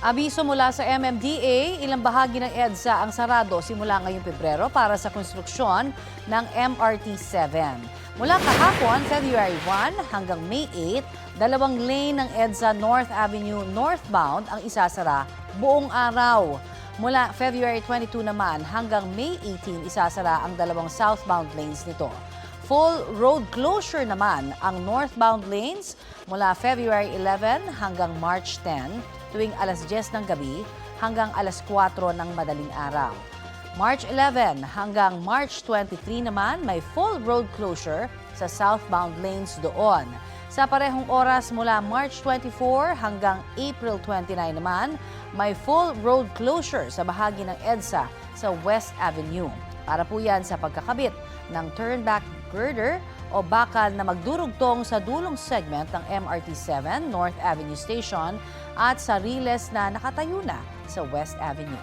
Abiso mula sa MMDA, ilang bahagi ng EDSA ang sarado simula ngayong Pebrero para sa konstruksyon ng MRT-7. Mula kahapon, February 1 hanggang May 8, dalawang lane ng EDSA North Avenue northbound ang isasara buong araw. Mula February 22 naman hanggang May 18, isasara ang dalawang southbound lanes nito. Full road closure naman ang northbound lanes mula February 11 hanggang March 10 tuwing alas 10 ng gabi hanggang alas 4 ng madaling araw. March 11 hanggang March 23 naman may full road closure sa southbound lanes doon. Sa parehong oras mula March 24 hanggang April 29 naman, may full road closure sa bahagi ng EDSA sa West Avenue. Para po yan sa pagkakabit ng turnback girder o bakal na magdurugtong sa dulong segment ng MRT-7 North Avenue Station at sa riles na nakatayo na sa West Avenue.